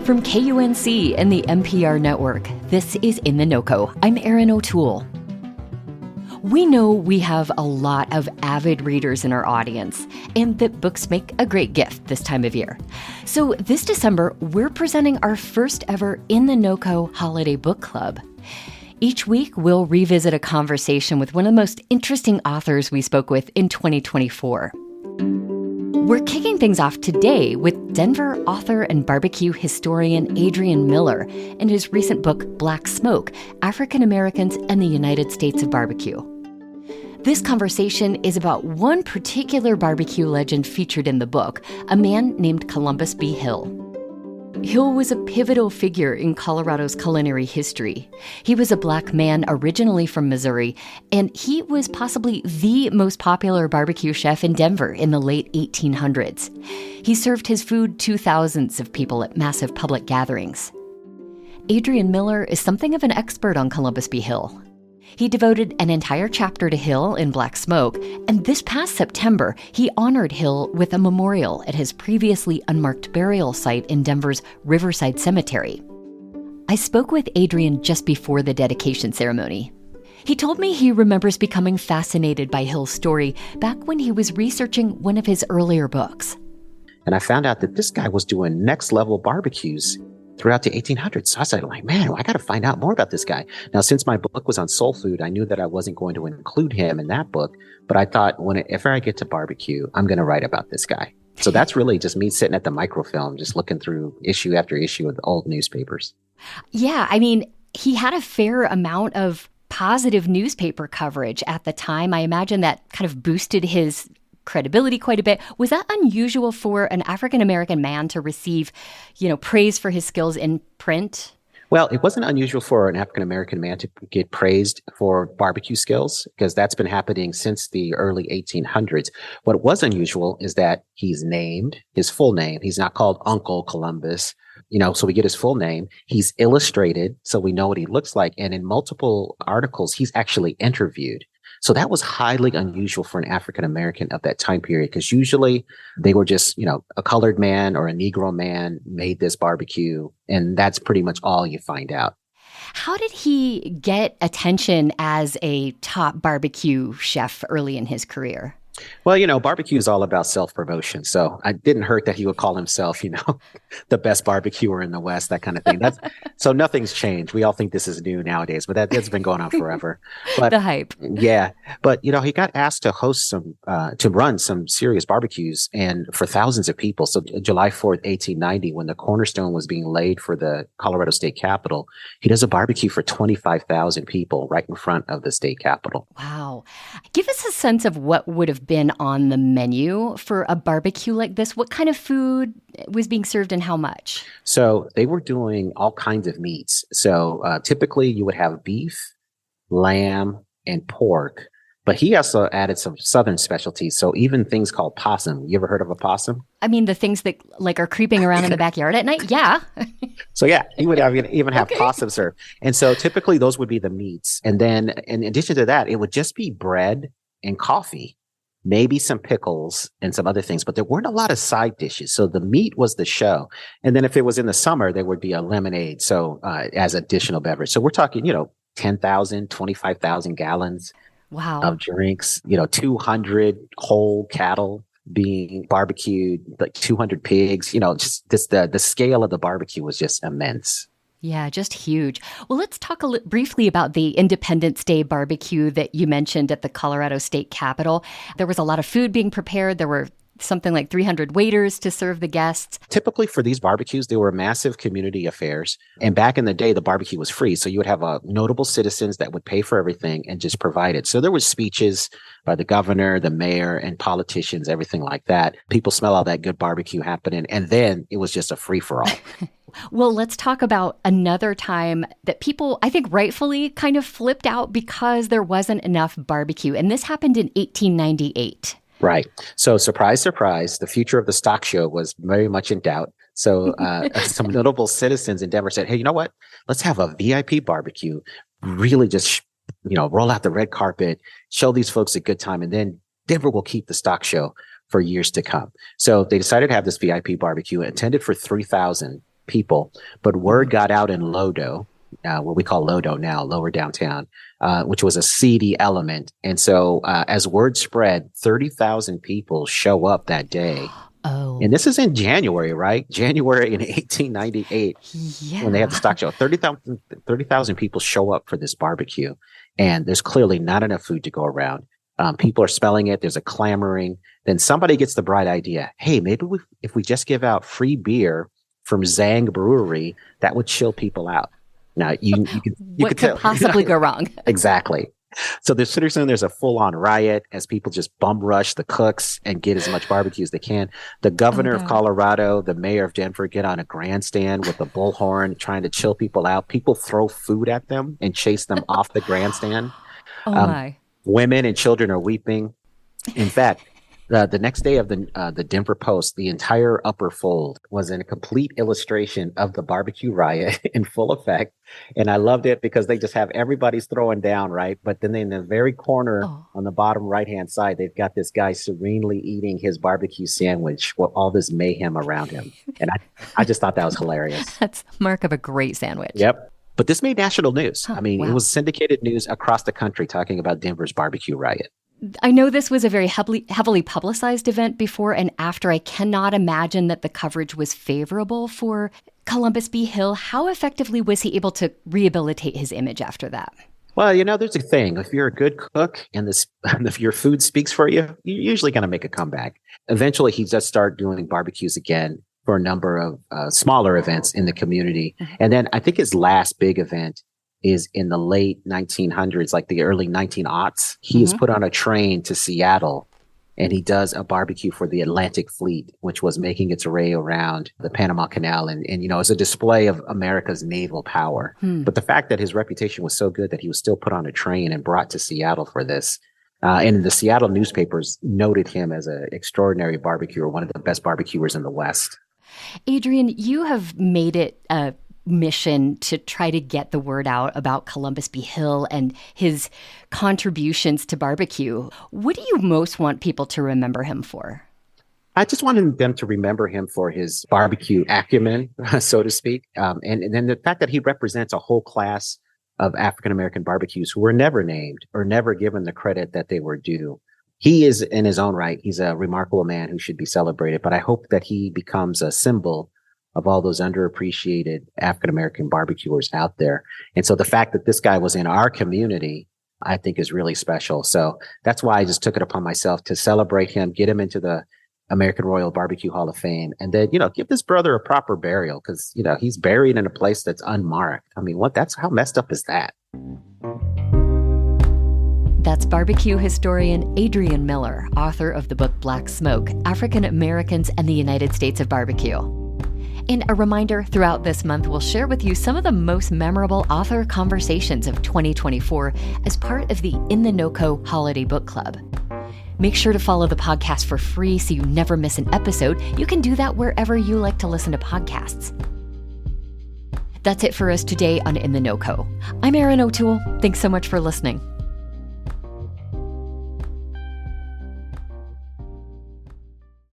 From KUNC and the NPR network, this is In The NoCo. I'm Erin O'Toole. We know we have a lot of avid readers in our audience, and that books make a great gift this time of year. So this December, we're presenting our first ever In The NoCo Holiday Book Club. Each week, we'll revisit a conversation with one of the most interesting authors we spoke with in 2024. We're kicking things off today with Denver author and barbecue historian Adrian Miller and his recent book, Black Smoke: African Americans and the United States of Barbecue. This conversation is about one particular barbecue legend featured in the book, a man named Columbus B. Hill. Hill was a pivotal figure in Colorado's culinary history. He was a Black man originally from Missouri, and he was possibly the most popular barbecue chef in Denver in the late 1800s. He served his food to thousands of people at massive public gatherings. Adrian Miller is something of an expert on Columbus B. Hill. He devoted an entire chapter to Hill in Black Smoke, and this past September, he honored Hill with a memorial at his previously unmarked burial site in Denver's Riverside Cemetery. I spoke with Adrian just before the dedication ceremony. He told me he remembers becoming fascinated by Hill's story back when he was researching one of his earlier books. And I found out that this guy was doing next-level barbecues throughout the 1800s. So I was like, man, I got to find out more about this guy. Now, since my book was on soul food, I knew that I wasn't going to include him in that book. But I thought, if I get to barbecue, I'm going to write about this guy. So that's really just me sitting at the microfilm, just looking through issue after issue of the old newspapers. Yeah, I mean, he had a fair amount of positive newspaper coverage at the time. I imagine that kind of boosted his credibility quite a bit. Was that unusual for an African-American man to receive, praise for his skills in print? Well, it wasn't unusual for an African-American man to get praised for barbecue skills, because that's been happening since the early 1800s. What was unusual is that he's named his full name. He's not called Uncle Columbus, so we get his full name. He's illustrated, so we know what he looks like. And in multiple articles, he's actually interviewed. So that was highly unusual for an African-American of that time period, because usually they were just, a colored man or a Negro man made this barbecue, and that's pretty much all you find out. How did he get attention as a top barbecue chef early in his career? Well, barbecue is all about self-promotion. So it didn't hurt that he would call himself, the best barbecuer in the West, that kind of thing. So nothing's changed. We all think this is new nowadays, but that's been going on forever. But the hype. Yeah. But, he got asked to host to run some serious barbecues and for thousands of people. So July 4th, 1890, when the cornerstone was being laid for the Colorado State Capitol, he does a barbecue for 25,000 people right in front of the state capitol. Wow. Give us a sense of what would have been on the menu for a barbecue like this. What kind of food was being served and how much? So they were doing all kinds of meats. So typically you would have beef, lamb, and pork. But he also added some Southern specialties. So even things called possum. You ever heard of a possum? I mean, the things that are creeping around in the backyard at night? Yeah. So yeah, he would even have possum served. And so typically those would be the meats. And then in addition to that, it would just be bread and coffee, maybe some pickles and some other things, but there weren't a lot of side dishes. So the meat was the show. And then if it was in the summer, there would be a lemonade. So as additional beverage. So we're talking, 10,000, 25,000 gallons. Wow. Of drinks, 200 whole cattle being barbecued, like 200 pigs, just the scale of the barbecue was just immense. Yeah, just huge. Well, let's talk briefly about the Independence Day barbecue that you mentioned at the Colorado State Capitol. There was a lot of food being prepared. There were something like 300 waiters to serve the guests. Typically for these barbecues, they were massive community affairs. And back in the day, the barbecue was free. So you would have notable citizens that would pay for everything and just provide it. So there was speeches by the governor, the mayor, and politicians, everything like that. People smell all that good barbecue happening. And then it was just a free-for-all. Well, let's talk about another time that people, I think rightfully, kind of flipped out because there wasn't enough barbecue. And this happened in 1898. Right. So surprise, surprise, the future of the stock show was very much in doubt. So some notable citizens in Denver said, hey, you know what? Let's have a VIP barbecue, really just, roll out the red carpet, show these folks a good time, and then Denver will keep the stock show for years to come. So they decided to have this VIP barbecue, attended for 3,000 people. But word got out in Lodo, what we call Lodo now, lower downtown, which was a seedy element. And so as word spread, 30,000 people show up that day. Oh. And this is in January, right? January in 1898, when they had the stock show. 30,000 people show up for this barbecue. And there's clearly not enough food to go around. People are smelling it. There's a clamoring. Then somebody gets the bright idea. Hey, maybe if we just give out free beer from Zang Brewery, that would chill people out. Now, you could tell, possibly go wrong? Exactly. So there's a full-on riot as people just bum rush the cooks and get as much barbecue as they can. The governor of Colorado, the mayor of Denver get on a grandstand with a bullhorn trying to chill people out. People throw food at them and chase them off the grandstand. My. Women and children are weeping. In fact, the next day of the Denver Post, the entire upper fold was in a complete illustration of the barbecue riot in full effect. And I loved it because they just have everybody's throwing down, right? But then in the very corner on the bottom right-hand side, they've got this guy serenely eating his barbecue sandwich with all this mayhem around him. And I just thought that was hilarious. That's mark of a great sandwich. Yep. But this made national news. Huh, It was syndicated news across the country talking about Denver's barbecue riot. I know this was a very heavily publicized event before and after. I cannot imagine that the coverage was favorable for Columbus B. Hill. How effectively was he able to rehabilitate his image after that? Well, there's a thing. If you're a good cook and if your food speaks for you, you're usually going to make a comeback. Eventually, he does start doing barbecues again for a number of smaller events in the community. Mm-hmm. And then I think his last big event is in the late 1900s, like the early 1900s. He is put on a train to Seattle and he does a barbecue for the Atlantic Fleet, which was making its way around the Panama Canal. And it's a display of America's naval power. But the fact that his reputation was so good that he was still put on a train and brought to Seattle for this. And the Seattle newspapers noted him as an extraordinary barbecuer, one of the best barbecuers in the West. Adrian, you have made it a mission to try to get the word out about Columbus B. Hill and his contributions to barbecue. What do you most want people to remember him for? I just wanted them to remember him for his barbecue acumen, so to speak. And then the fact that he represents a whole class of African-American barbecues who were never named or never given the credit that they were due. He is, in his own right, he's a remarkable man who should be celebrated, but I hope that he becomes a symbol of all those underappreciated African-American barbecuers out there. And so the fact that this guy was in our community, I think is really special. So that's why I just took it upon myself to celebrate him, get him into the American Royal Barbecue Hall of Fame, and then, give this brother a proper burial because, he's buried in a place that's unmarked. I mean, how messed up is that? That's barbecue historian Adrian Miller, author of the book Black Smoke, African Americans and the United States of Barbecue. And a reminder, throughout this month, we'll share with you some of the most memorable author conversations of 2024 as part of the In The NoCo Holiday Book Club. Make sure to follow the podcast for free so you never miss an episode. You can do that wherever you like to listen to podcasts. That's it for us today on In The NoCo. I'm Erin O'Toole. Thanks so much for listening.